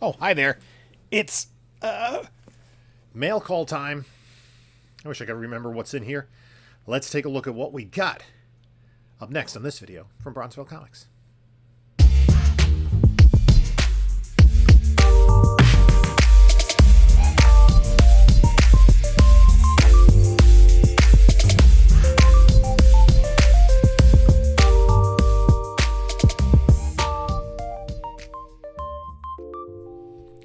Oh, hi there. It's mail call time. I wish I could remember what's in here. Let's take a look at what we got up next on this video from Bronzeville Comics.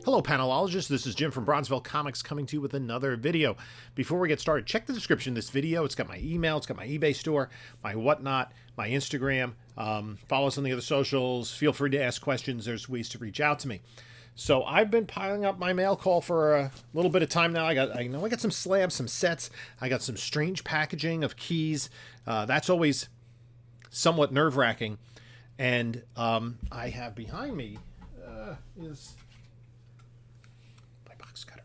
Hello, panelologists. This is Jim from Bronzeville Comics coming to you with another video. Before we get started, check the description of this video. It's got my email, it's got my eBay store, my whatnot, my Instagram. Follow us on the other socials. Feel free to ask questions. There's ways to reach out to me. So I've been piling up my mail call for a little bit of time now. I got some slabs, some sets. I got some strange packaging of keys. That's always somewhat nerve-wracking. And I have behind me is cutter.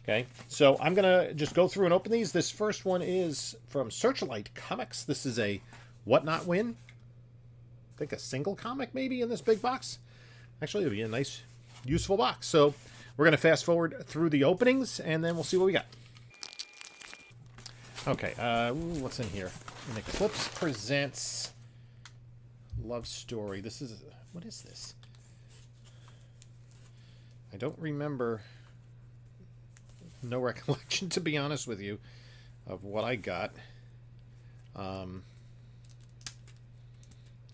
Okay, so I'm gonna just go through and open these. This first one is from Searchlight Comics. This is a whatnot win. I think a single comic maybe in this big box. Actually, it'll be a nice, useful box. So we're gonna fast forward through the openings and then we'll see what we got. Okay, what's in here? An Eclipse Presents Love Story. This is, what is this? I don't remember. No recollection, to be honest with you, of what I got. And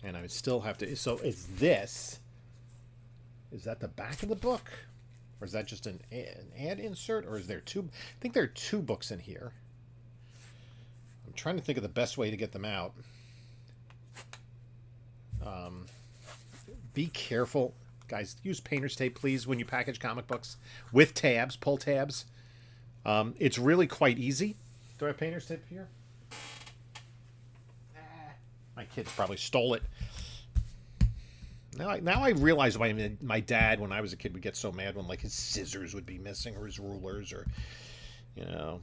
I still have to... So is this... Is that the back of the book? Or is that just an ad insert? Or is there two... I think there are two books in here. I'm trying to think of the best way to get them out. Be careful. Guys, use painter's tape, please, when you package comic books. With tabs, pull tabs. It's really quite easy. Do I have painter's tape here? My kids probably stole it. Now I realize why my dad, when I was a kid, would get so mad when like his scissors would be missing or his rulers or, you know,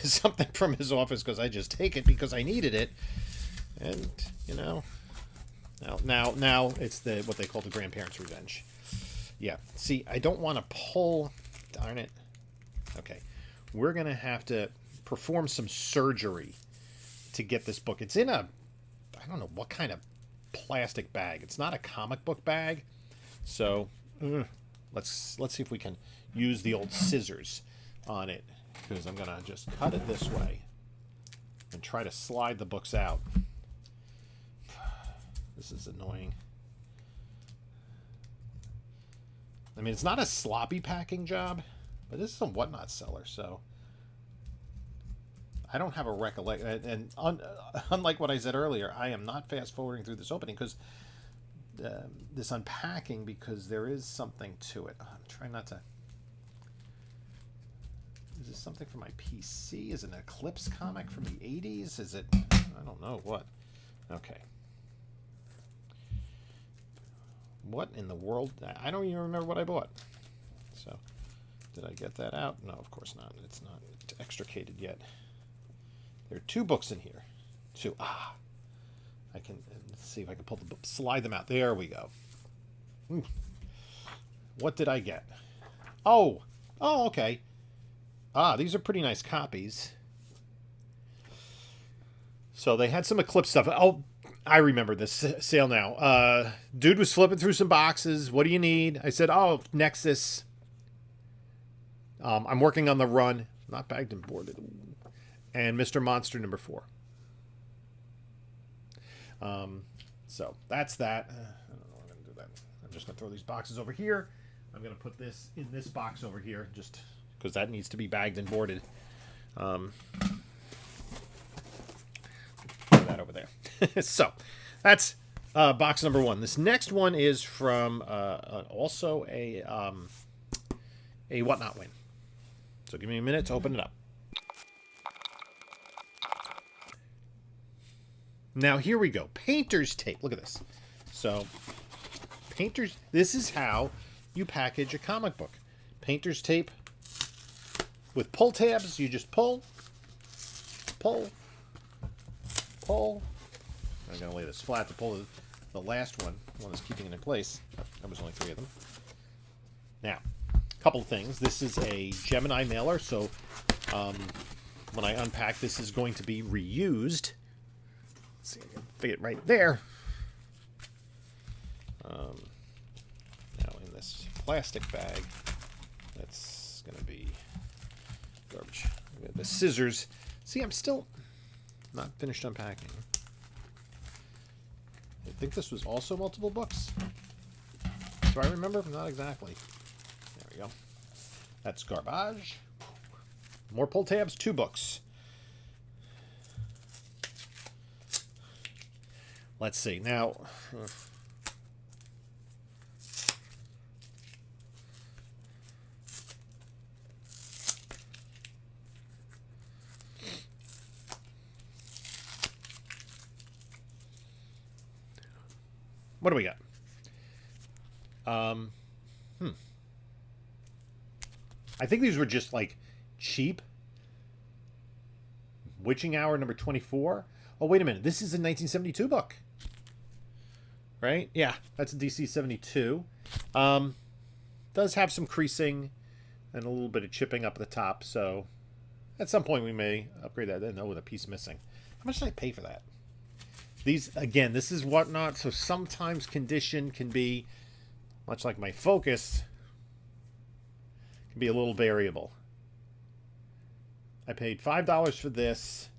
something from his office because I just take it because I needed it. And, you know, now it's what they call the grandparents' revenge. Yeah. See, I don't want to pull. Darn it. Okay. We're going to have to perform some surgery to get this book. It's in a, I don't know what kind of plastic bag. It's not a comic book bag. So let's see if we can use the old scissors on it, because I'm going to just cut it this way and try to slide the books out. This is annoying. I mean, it's not a sloppy packing job, but this is a whatnot seller, so I don't have a recollection. And unlike what I said earlier, I am not fast forwarding through this opening because this unpacking, because there is something to it. I'm trying not to. Is this something from my PC? Is it an Eclipse comic from the 80s? Is it? I don't know what. Okay. What in the world? I don't even remember what I bought. So, did I get that out? No, of course not. It's not extricated yet. There are two books in here. Two. I can, let's see if I can pull the book, slide them out. There we go. What did I get? Oh, okay. These are pretty nice copies. So they had some Eclipse stuff. Oh, I remember this sale now. Dude was flipping through some boxes. What do you need? I said, oh, Nexus. I'm working on the run. Not bagged and boarded. And Mr. Monster number 4. So that's that. I don't know how I'm going to do that. I'm just going to throw these boxes over here. I'm going to put this in this box over here just because that needs to be bagged and boarded. That over there. So that's box number 1. This next one is from also a whatnot win. So give me a minute to open it up. Now here we go. Painter's tape. Look at this. So painter's. This is how you package a comic book. Painter's tape with pull tabs. You just pull. I'm going to lay this flat to pull the last one. One is keeping it in place. There was only 3 of them. Now, a couple of things. This is a Gemini mailer, so when I unpack, this is going to be reused. Let's see, I can fit it right there. Now in this plastic bag, that's going to be garbage. The scissors. See, I'm still not finished unpacking. I think this was also multiple books. Do I remember? Not exactly. There we go. That's garbage. More pull tabs, 2 books. Let's see. Now, what do we got? I think these were just like cheap. Witching Hour number 24. Oh, wait a minute. This is a 1972 book. Right? Yeah, that's a DC 72. Does have some creasing and a little bit of chipping up at the top, so at some point we may upgrade that. Then, with a piece missing. How much did I pay for that? These, again, this is Whatnot, so sometimes condition can be, much like my Focus, can be a little variable. I paid $5 for this,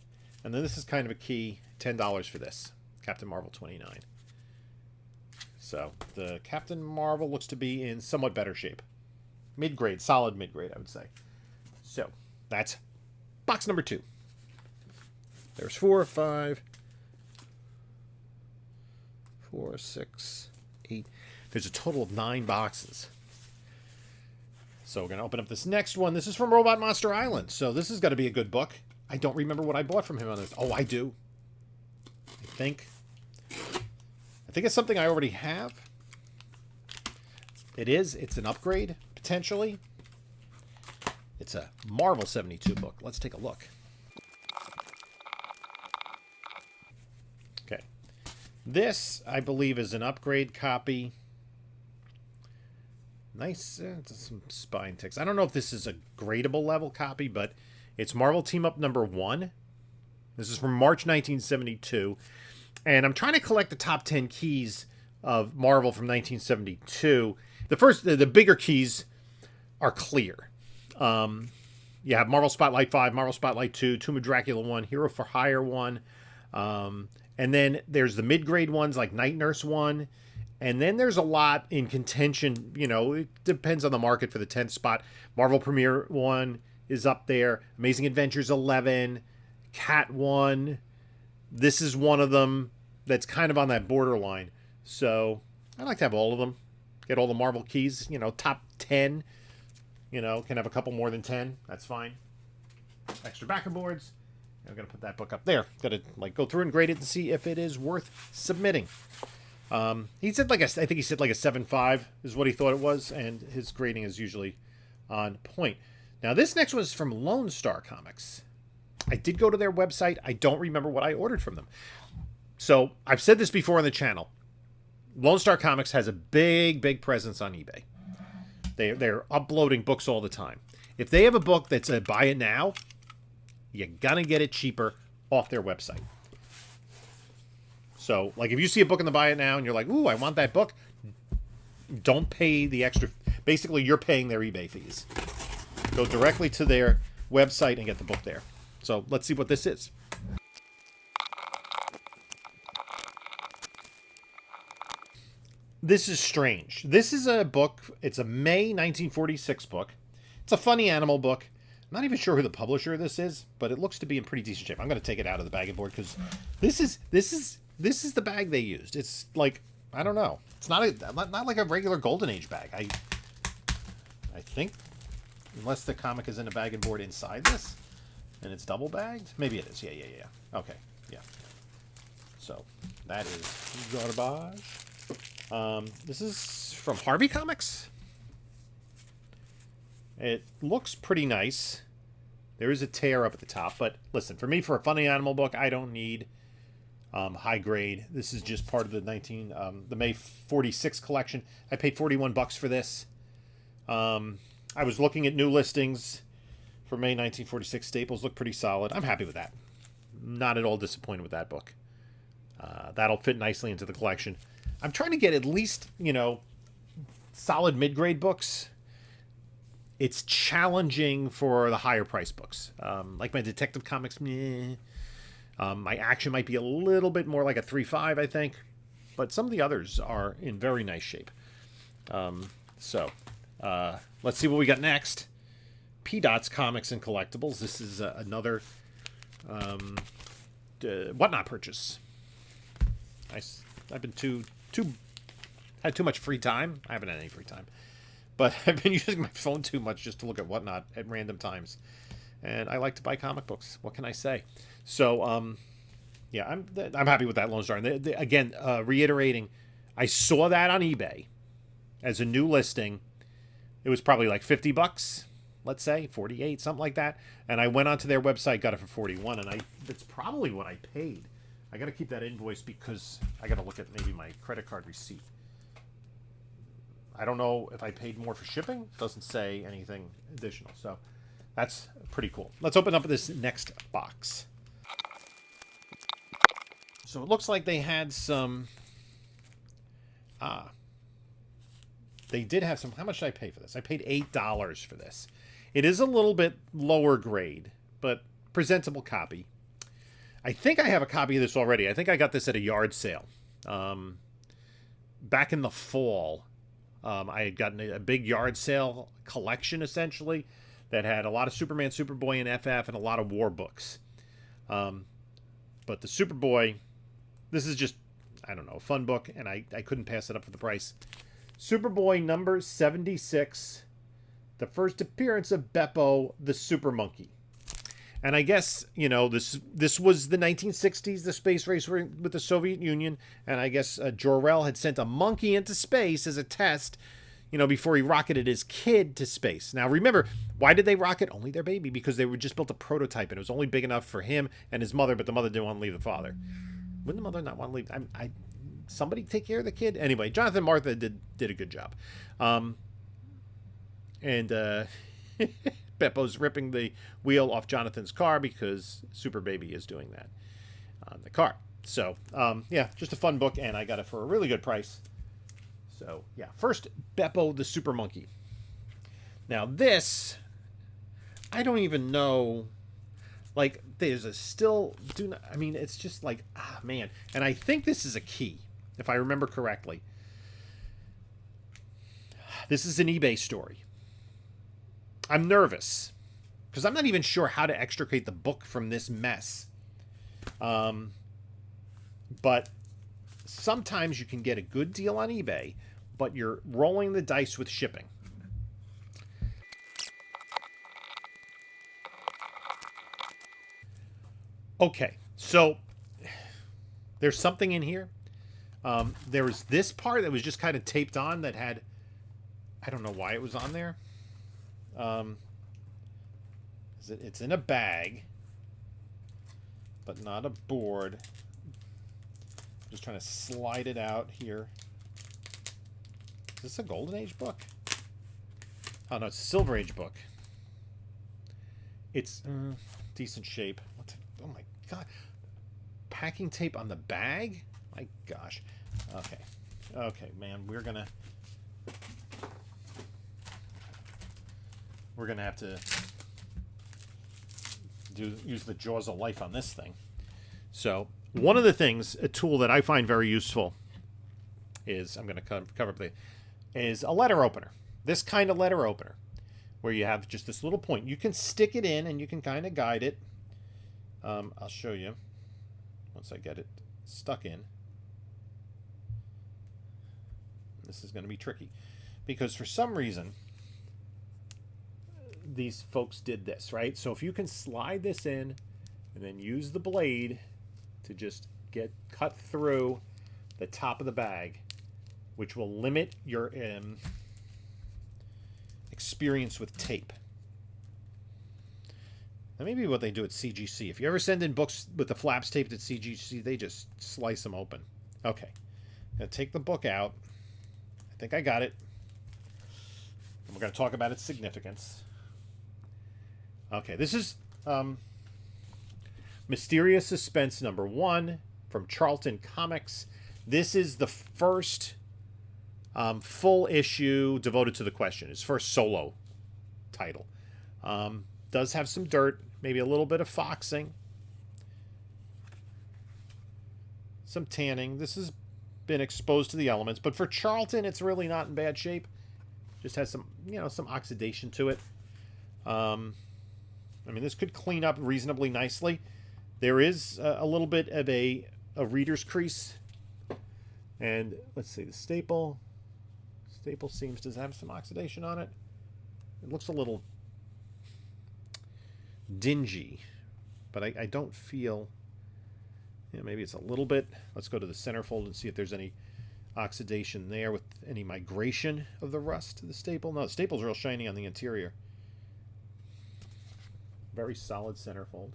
and then this is kind of a key, $10 for this. Captain Marvel 29. So, the Captain Marvel looks to be in somewhat better shape. Mid-grade, solid mid-grade, I would say. So, that's box number 2. There's 4, 5... 4, 6, 8. There's a total of 9 boxes. So we're going to open up this next one. This is from Robot Monster Island. So this is going to be a good book. I don't remember what I bought from him on this. Oh, I do. I think it's something I already have. It is. It's an upgrade, potentially. It's a Marvel 72 book. Let's take a look. Okay. This, I believe, is an upgrade copy. Nice. Some spine ticks. I don't know if this is a gradable level copy, but it's Marvel Team Up number 1. This is from March 1972. And I'm trying to collect the top 10 keys of Marvel from 1972. The bigger keys are clear. You have Marvel Spotlight 5, Marvel Spotlight 2, Tomb of Dracula 1, Hero for Hire 1. And then there's the mid-grade ones like Night Nurse 1. And then there's a lot in contention. You know, it depends on the market for the 10th spot. Marvel Premiere 1 is up there. Amazing Adventures 11. Cat 1. This is one of them that's kind of on that borderline. So I like to have all of them. Get all the Marvel keys. You know, top 10. You know, can have a couple more than 10. That's fine. Extra backer boards. I'm going to put that book up there. Got to go through and grade it and see if it is worth submitting. He said I think he said like a 7.5 is what he thought it was, and his grading is usually on point. Now this next one is from Lone Star Comics. I did go to their website. I don't remember what I ordered from them. So I've said this before on the channel. Lone Star Comics has a big presence on eBay. They're uploading books all the time. If they have a book that's a buy it now, you're gonna get it cheaper off their website. So, like, if you see a book in the buy it now and you're like, ooh, I want that book, don't pay the extra. Basically, you're paying their eBay fees. Go directly to their website and get the book there. So, let's see what this is. This is strange. This is a book. It's a May 1946 book. It's a funny animal book. I'm not even sure who the publisher of this is, but it looks to be in pretty decent shape. I'm going to take it out of the bagging board because this is the bag they used. It's like, I don't know. It's not like a regular Golden Age bag. I think, unless the comic is in a bagging board inside this, and it's double bagged. Maybe it is. Yeah. Okay, yeah. So that is garbage. This is from Harvey Comics. It looks pretty nice. There is a tear up at the top, but listen, for me, for a funny animal book, I don't need high grade. This is just part of the May 46 collection. I paid $41 for this. I was looking at new listings for May 1946. Staples look pretty solid. I'm happy with that. Not at all disappointed with that book. That'll fit nicely into the collection. I'm trying to get at least, solid mid-grade books. It's challenging for the higher price books. Like my Detective Comics, meh. My action might be a little bit more like a 3.5, I think. But some of the others are in very nice shape. Let's see what we got next. P-Dot's Comics and Collectibles. This is another Whatnot purchase. I've been had too much free time. I haven't had any free time. But I've been using my phone too much just to look at Whatnot at random times. And I like to buy comic books. What can I say? So, yeah, I'm happy with that Lone Star. And again, reiterating, I saw that on eBay as a new listing. It was probably like $50, let's say, 48, something like that. And I went onto their website, got it for 41, and that's probably what I paid. I got to keep that invoice because I got to look at maybe my credit card receipt. I don't know if I paid more for shipping. It doesn't say anything additional. So that's pretty cool. Let's open up this next box. So it looks like they had some... They did have some... How much did I pay for this? I paid $8 for this. It is a little bit lower grade, but presentable copy. I think I have a copy of this already. I think I got this at a yard sale. Back in the fall, I had gotten a big yard sale collection, essentially, that had a lot of Superman, Superboy, and FF, and a lot of war books. But the Superboy, this is just, I don't know, a fun book, and I couldn't pass it up for the price. Superboy number 76, the first appearance of Beppo, the Super Monkey. And I guess, this was the 1960s, the space race with the Soviet Union. And I guess Jor-El had sent a monkey into space as a test, before he rocketed his kid to space. Now, remember, why did they rocket only their baby? Because they were just built a prototype, and it was only big enough for him and his mother, but the mother didn't want to leave the father. Wouldn't the mother not want to leave? Somebody take care of the kid? Anyway, Jonathan Martha did a good job. Beppo's ripping the wheel off Jonathan's car because Super Baby is doing that on the car. So, yeah, just a fun book, and I got it for a really good price. So, yeah, first, Beppo the Super Monkey. Now, this, I don't even know, like, there's a still, it's just like, man. And I think this is a key, if I remember correctly. This is an eBay story. I'm nervous because I'm not even sure how to extricate the book from this mess. But sometimes you can get a good deal on eBay, but you're rolling the dice with shipping. Okay, so there's something in here. There was this part that was just kind of taped on that had, I don't know why it was on there. It's in a bag, but not a board. I'm just trying to slide it out here. Is this a Golden Age book? Oh, no, it's a Silver Age book. It's decent shape. Oh, my God. Packing tape on the bag? My gosh. Okay. Okay, man, we're going to have to use the jaws of life on this thing. So one of the things, a tool that I find very useful is, I'm going to cover up is a letter opener. This kind of letter opener, where you have just this little point. You can stick it in and you can kind of guide it. I'll show you once I get it stuck in. This is going to be tricky because for some reason these folks did this, right? So if you can slide this in and then use the blade to just cut through the top of the bag, which will limit your experience with tape. That may be what they do at CGC. If you ever send in books with the flaps taped at CGC, they just slice them open. Okay. I'm going to take the book out. I think I got it. We're going to talk about its significance. Okay, this is Mysterious Suspense #1 from Charlton Comics. This is the first full issue devoted to the question. His first solo title. Does have some dirt, maybe a little bit of foxing, some tanning. This has been exposed to the elements, but for Charlton, it's really not in bad shape. Just has some, some oxidation to it. I mean, this could clean up reasonably nicely. There is a little bit of a reader's crease. And let's see, the staple seems to have some oxidation on it. It looks a little dingy, but I don't feel, maybe it's a little bit. Let's go to the centerfold and see if there's any oxidation there with any migration of the rust to the staple. No, the staple's real shiny on the interior. Very solid centerfold.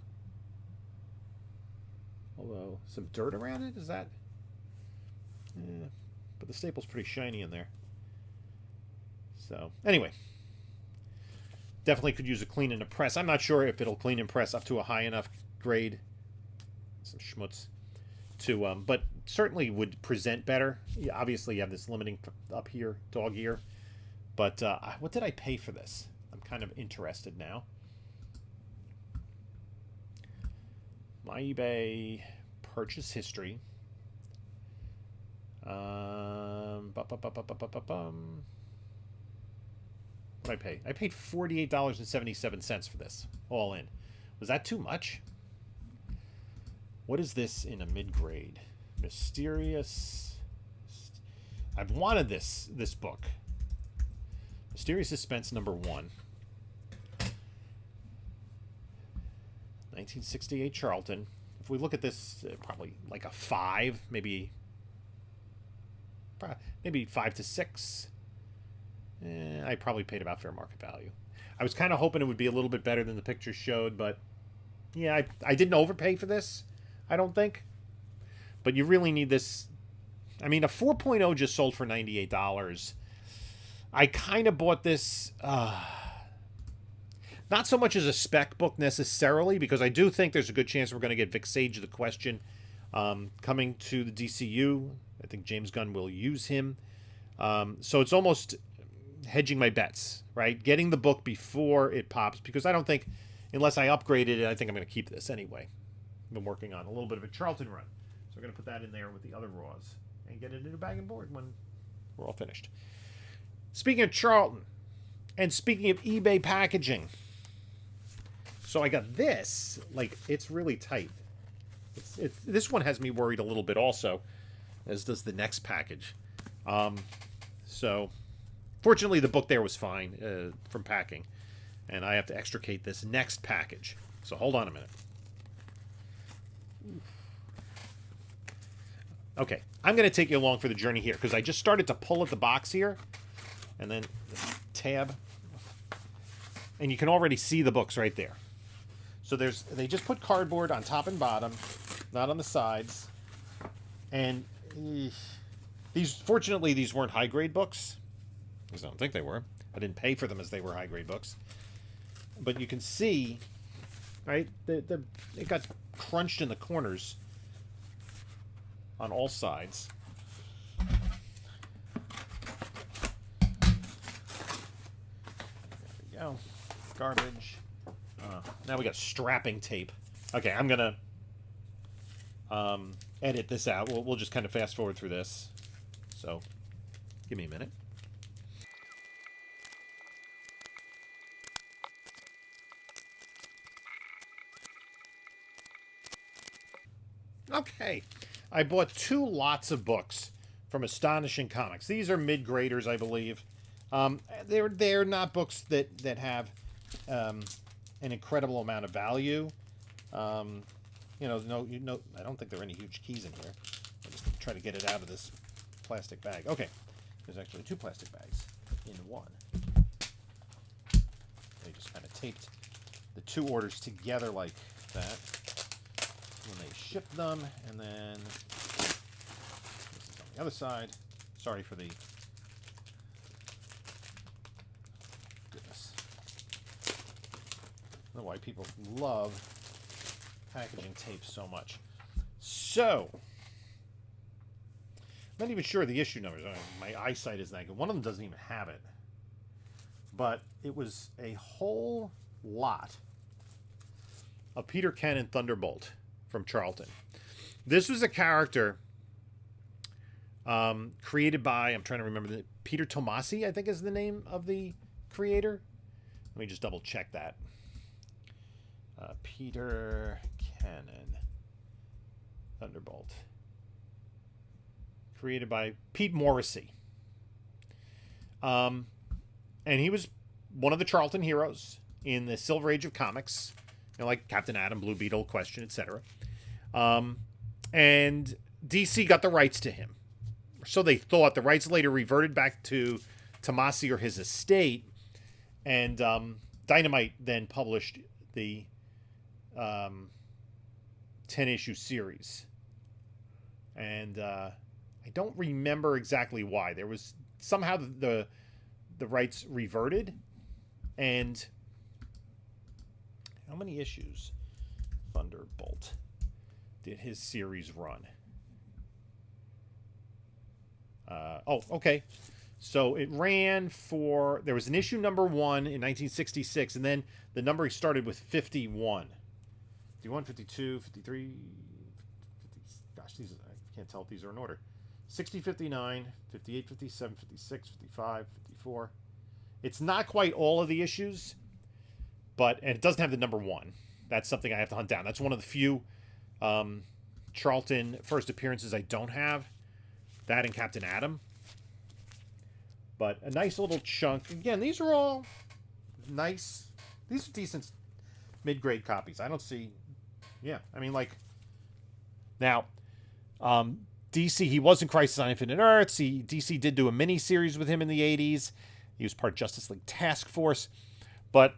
Although, some dirt around it, is that? Yeah, but the staple's pretty shiny in there. So, anyway. Definitely could use a clean and a press. I'm not sure if it'll clean and press up to a high enough grade. Some schmutz. But certainly would present better. Obviously, you have this limiting up here, dog ear. But what did I pay for this? I'm kind of interested now. My eBay purchase history. What did I pay? I paid $48.77 for this, all in. Was that too much? What is this in a mid-grade? Mysterious. I've wanted this book. Mysterious Suspense #1. 1968 Charlton. If we look at this, probably like a 5, maybe 5 to 6. I probably paid about fair market value. I was kind of hoping it would be a little bit better than the pictures showed, but yeah, I didn't overpay for this, I don't think. But you really need this. I mean, a 4.0 just sold for $98. I kind of bought this, not so much as a spec book necessarily, because I do think there's a good chance we're going to get Vic Sage the Question coming to the DCU. I think James Gunn will use him. So it's almost hedging my bets, right? Getting the book before it pops, because I don't think, unless I upgraded it, I think I'm going to keep this anyway. I've been working on a little bit of a Charlton run. So we're going to put that in there with the other raws and get it in a bag and board when we're all finished. Speaking of Charlton, and speaking of eBay packaging, so I got this. Like, it's really tight. This one has me worried a little bit also, as does the next package. So, fortunately, the book there was fine from packing. And I have to extricate this next package. So, hold on a minute. Okay, I'm going to take you along for the journey here, because I just started to pull at the box here. And then tab. And you can already see the books right there. So they just put cardboard on top and bottom, not on the sides. And fortunately, these weren't high-grade books. Because I don't think they were. I didn't pay for them as they were high-grade books. But you can see, right, it got crunched in the corners on all sides. There we go. Garbage. Now we got strapping tape. Okay, I'm gonna edit this out. We'll just kind of fast forward through this. So, give me a minute. Okay, I bought 2 lots of books from Astonishing Comics. These are mid-graders, I believe. They're not books that have an incredible amount of value. I don't think there are any huge keys in here. I'll just try to get it out of this plastic bag. Okay, there's actually 2 plastic bags in one. They just kind of taped the 2 orders together like that when they shipped them, and then this is on the other side. Sorry for the know why people love packaging tape so much. So, I'm not even sure of the issue numbers. My eyesight isn't that good. One of them doesn't even have it. But it was a whole lot of Peter Cannon Thunderbolt from Charlton. This was a character created by, I'm trying to remember, Peter Tomasi, I think is the name of the creator. Let me just double check that. Peter Cannon Thunderbolt. Created by Pete Morrissey. And he was one of the Charlton heroes in the Silver Age of comics. You know, like Captain Atom, Blue Beetle, Question, etc. And DC got the rights to him. So they thought. The rights later reverted back to Tomasi or his estate. And Dynamite then published the 10-issue series. And I don't remember exactly why. There was somehow the rights reverted. And how many issues Thunderbolt did his series run? Okay. So it ran for, there was an issue number 1 in 1966, and then the numbering started with 51. 51, 52, 53, 50, gosh, these, I can't tell if these are in order. 60, 59, 58, 57, 56, 55, 54. It's not quite all of the issues, and it doesn't have the number 1. That's something I have to hunt down. That's one of the few Charlton first appearances I don't have. That and Captain Atom. But a nice little chunk. Again, these are all nice. These are decent mid-grade copies. I don't see... Yeah, I mean, like... Now, DC, he was in Crisis on Infinite Earths. DC did do a mini-series with him in the 80s. He was part of Justice League Task Force. But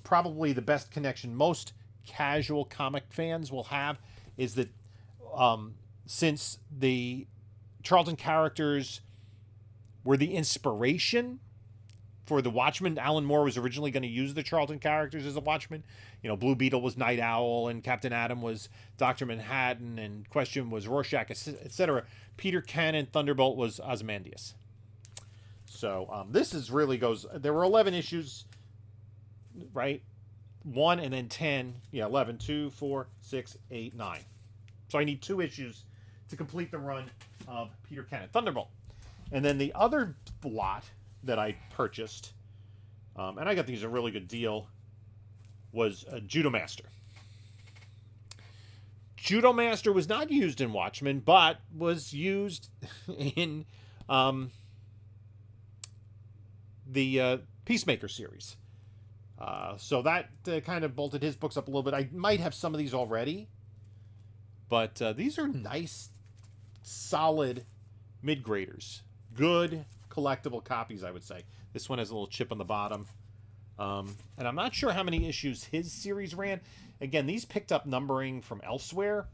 probably the best connection most casual comic fans will have is that since the Charlton characters were the inspiration for the Watchmen, Alan Moore was originally going to use the Charlton characters as a Watchman. You know, Blue Beetle was Night Owl, and Captain Atom was Dr. Manhattan, and Question was Rorschach, etc. Peter Cannon Thunderbolt was Ozymandias. So this is really goes... There were 11 issues, right? 1 and then 10. Yeah, 11. 2, 4, 6, 8, 9. So I need 2 issues to complete the run of Peter Cannon Thunderbolt. And then the other lot that I purchased, and I got these a really good deal, was Judo Master. Judo Master was not used in Watchmen, but was used in the Peacemaker series. So that kind of bolted his books up a little bit. I might have some of these already, but these are nice, solid mid-graders. Good collectible copies, I would say. This one has a little chip on the bottom. And I'm not sure how many issues his series ran. Again, these picked up numbering from elsewhere.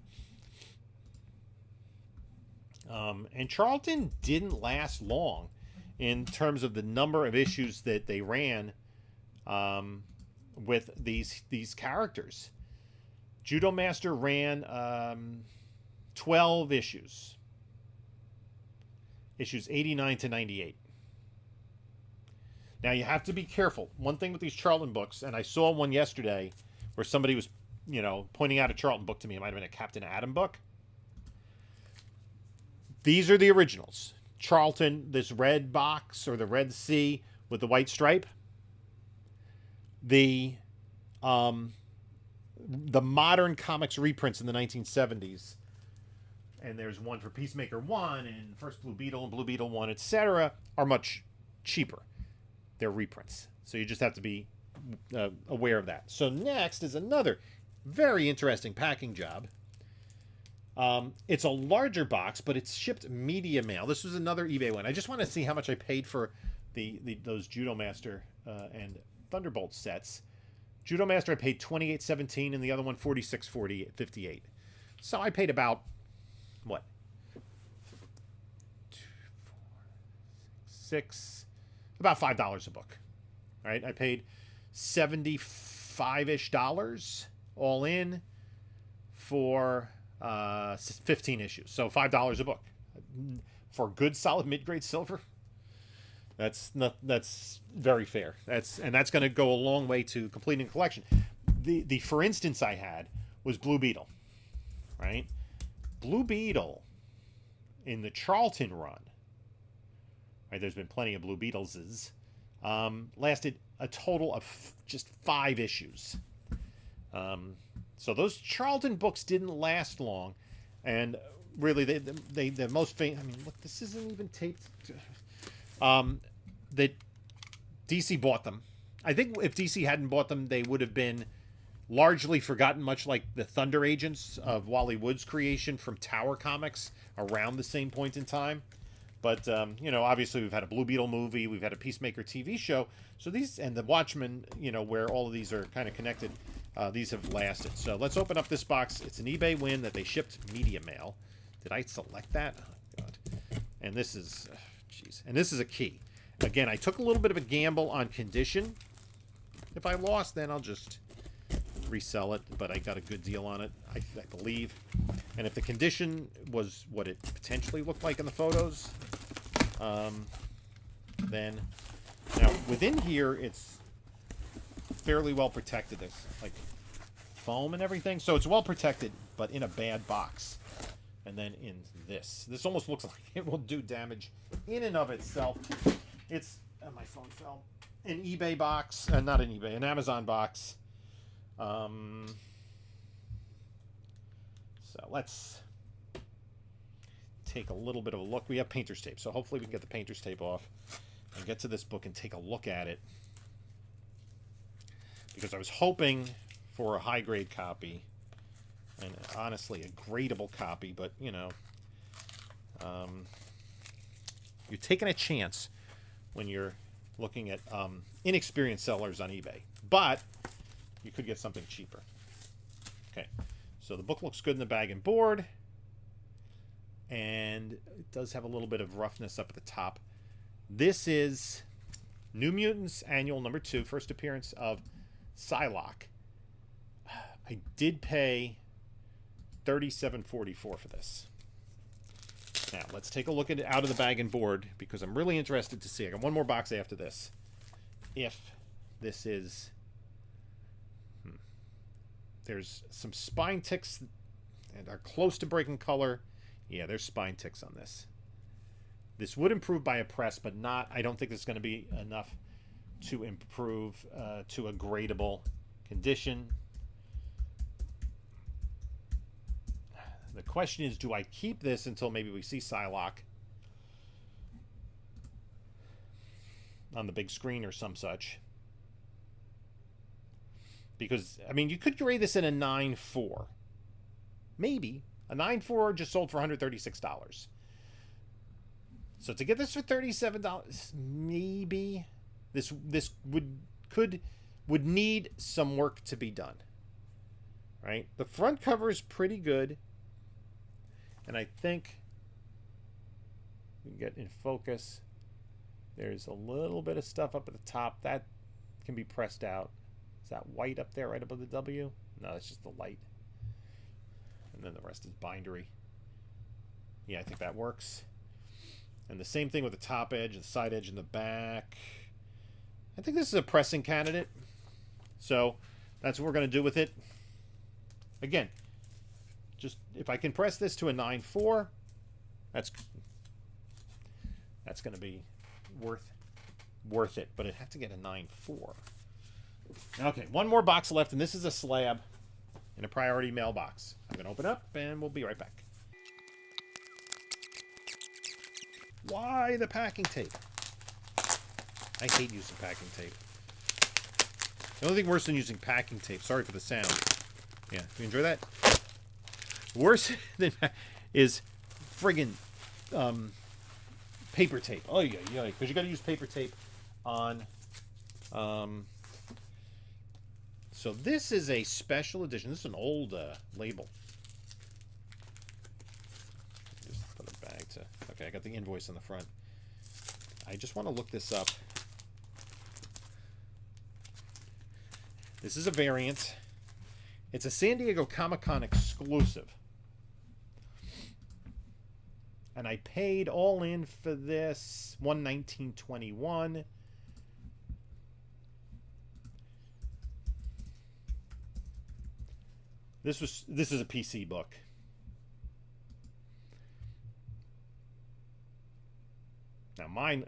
And Charlton didn't last long in terms of the number of issues that they ran with these characters. Judo Master ran 12 issues. Issues 89 to 98. Now, you have to be careful. One thing with these Charlton books, and I saw one yesterday where somebody was, pointing out a Charlton book to me. It might have been a Captain Atom book. These are the originals. Charlton, this red box, or the red C with the white stripe. The modern comics reprints in the 1970s, and there's one for Peacemaker 1 and First Blue Beetle and Blue Beetle 1, etc., are much cheaper. They're reprints. So you just have to be aware of that. So next is another very interesting packing job. It's a larger box, but it's shipped media mail. This was another eBay one. I just want to see how much I paid for those Judo Master and Thunderbolt sets. Judo Master I paid $28.17 and the other one $46.58. So I paid about what? 2, 4, 6, about $5 a book. All right, I paid 75 $5-ish all in for 15 issues. So $5 a book for good solid mid-grade silver. That's very fair. That's going to go a long way to completing a collection. The for instance I had was Blue Beetle, right? Blue Beetle in the Charlton run, right? There's been plenty of Blue Beetleses. Lasted a total of just 5 issues. So those Charlton books didn't last long, and really the most famous. I mean, look, this isn't even taped. That DC bought them. I think if DC hadn't bought them, they would have been largely forgotten, much like the Thunder Agents of Wally Wood's creation from Tower Comics around the same point in time. But, you know, obviously we've had a Blue Beetle movie, we've had a Peacemaker TV show. So these, and the Watchmen, you know, where all of these are kind of connected, these have lasted. So let's open up this box. It's an eBay win that they shipped media mail. Did I select that? Oh, God. And this is, jeez. And this is a key. Again, I took a little bit of a gamble on condition. If I lost, then I'll just resell it, but I got a good deal on it, I believe. And if the condition was what it potentially looked like in the photos, then now within here it's fairly well protected. There's like foam and everything, so it's well protected, but in a bad box. And then in this almost looks like it will do damage in and of itself. It's my phone fell. An eBay box, not an eBay, an Amazon box. So let's take a little bit of a look. We have painter's tape, so hopefully we can get the painter's tape off and get to this book and take a look at it. Because I was hoping for a high-grade copy, and honestly, a gradable copy, but, you know, you're taking a chance when you're looking at inexperienced sellers on eBay. But you could get something cheaper. Okay, so the book looks good in the bag and board, and it does have a little bit of roughness up at the top. This is New Mutants Annual number 2, first appearance of Psylocke. I did pay $37.44 for this. Now let's take a look at it out of the bag and board, because I'm really interested to see. I got one more box after this. If this is there's some spine ticks and are close to breaking color. Yeah, there's spine ticks on this. This would improve by a press, but not. I don't think it's going to be enough to improve to a gradable condition. The question is, do I keep this until maybe we see Psylocke on the big screen or some such? Because, I mean, you could grade this in a 9.4. Maybe. A 9.4 just sold for $136. So to get this for $37, maybe this would need some work to be done. Right? The front cover is pretty good. And I think we can get in focus. There's a little bit of stuff up at the top that can be pressed out. Is that white up there right above the W? No, that's just the light. And then the rest is bindery. Yeah, I think that works. And the same thing with the top edge and the side edge and the back. I think this is a pressing candidate. So that's what we're going to do with it. Again, just if I can press this to a 9.4, that's going to be worth it. But it has to get a 9.4. Okay, one more box left, and this is a slab in a priority mailbox. I'm going to open up, and we'll be right back. Why the packing tape? I hate using packing tape. The only thing worse than using packing tape, sorry for the sound. Yeah, you enjoy that? Worse than is friggin' paper tape. Oh yeah, because you got to use paper tape on. So this is a special edition. This is an old label. Just put it back to. Okay, I got the invoice on the front. I just want to look this up. This is a variant. It's a San Diego Comic-Con exclusive. And I paid all in for this $119.21. This is a PC book. Now mine,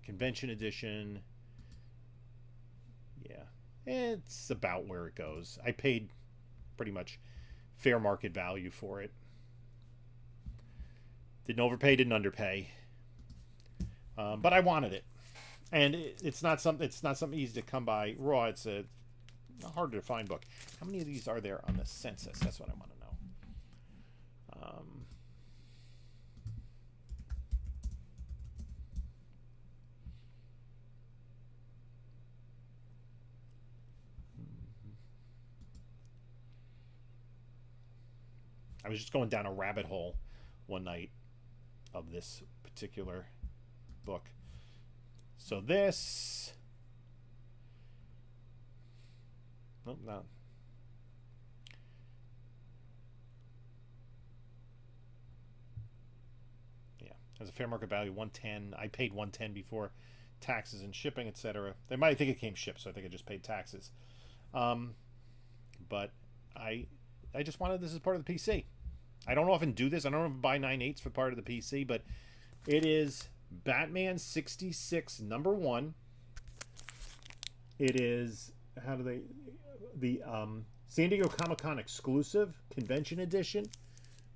convention edition. Yeah, it's about where it goes. I paid pretty much fair market value for it. Didn't overpay, didn't underpay. But I wanted it, and it's not something easy to come by raw. It's a harder to find book. How many of these are there on the census? That's what I want to know. I was just going down a rabbit hole one night of this particular book. So this, nope, no. Yeah, has a fair market value 110. I paid 110 before taxes and shipping, etc. They might think it came shipped, so I think I just paid taxes. But I just wanted this as part of the PC. I don't often do this. I don't often buy 9/8 for part of the PC, but it is Batman 66 #1. It is the San Diego Comic-Con exclusive convention edition.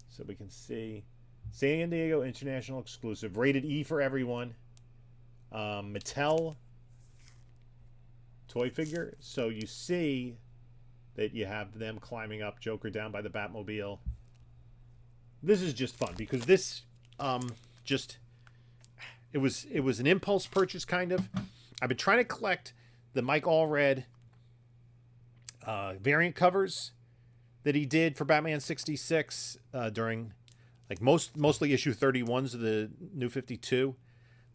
So we can see San Diego International exclusive, rated E for everyone. Mattel toy figure. So you see that you have them climbing up, Joker down by the Batmobile. This is just fun because this it was an impulse purchase kind of. I've been trying to collect the Mike Allred variant covers that he did for Batman 66 during like mostly issue 31s of the New 52.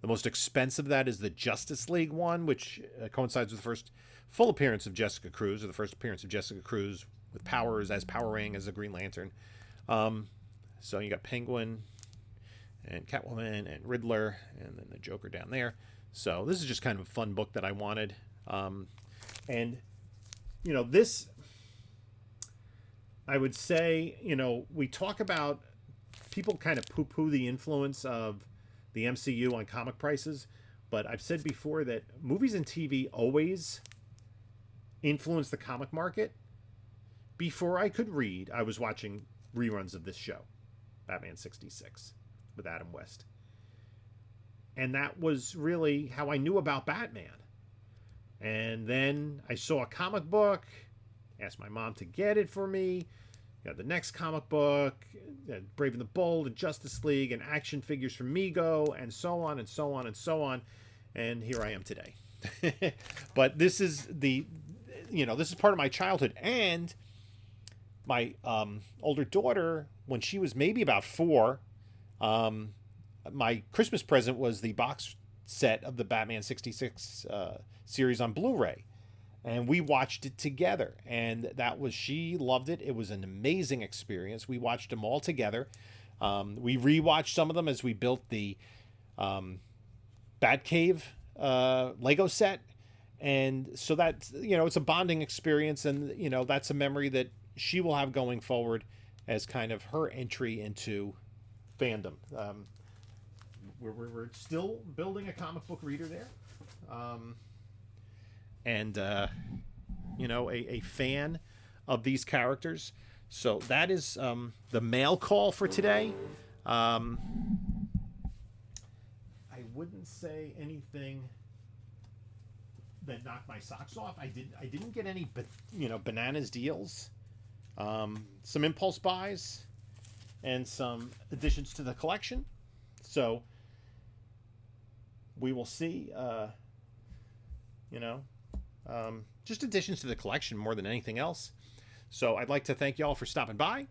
The most expensive of that is the Justice League one, which coincides with the first full appearance of Jessica Cruz, or the first appearance of Jessica Cruz with powers as powering as a Green Lantern. So you got Penguin and Catwoman and Riddler and then the Joker down there. So this is just kind of a fun book that I wanted. And, you know, this, I would say, you know, we talk about, people kind of poo-poo the influence of the MCU on comic prices, but I've said before that movies and TV always influence the comic market. Before I could read, I was watching reruns of this show, Batman 66, with Adam West. And that was really how I knew about Batman. And then I saw a comic book, asked my mom to get it for me, got the next comic book, Brave and the Bold, and Justice League, and action figures from Mego, and so on and so on and so on. And here I am today. But this is this is part of my childhood. And my older daughter, when she was maybe about 4, my Christmas present was the box set of the Batman 66 series on Blu-ray. And we watched it together. And she loved it. It was an amazing experience. We watched them all together. We rewatched some of them as we built the Batcave Lego set. And so that's, it's a bonding experience. And, that's a memory that she will have going forward as kind of her entry into fandom. We're still building a comic book reader there. And a fan of these characters. So that is the mail call for today. I wouldn't say anything that knocked my socks off. I didn't get any, bananas deals. Some impulse buys and some additions to the collection. So we will see, just additions to the collection more than anything else. So I'd like to thank y'all for stopping by.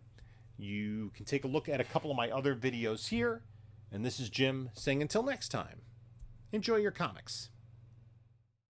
You can take a look at a couple of my other videos here. And this is Jim saying until next time, enjoy your comics.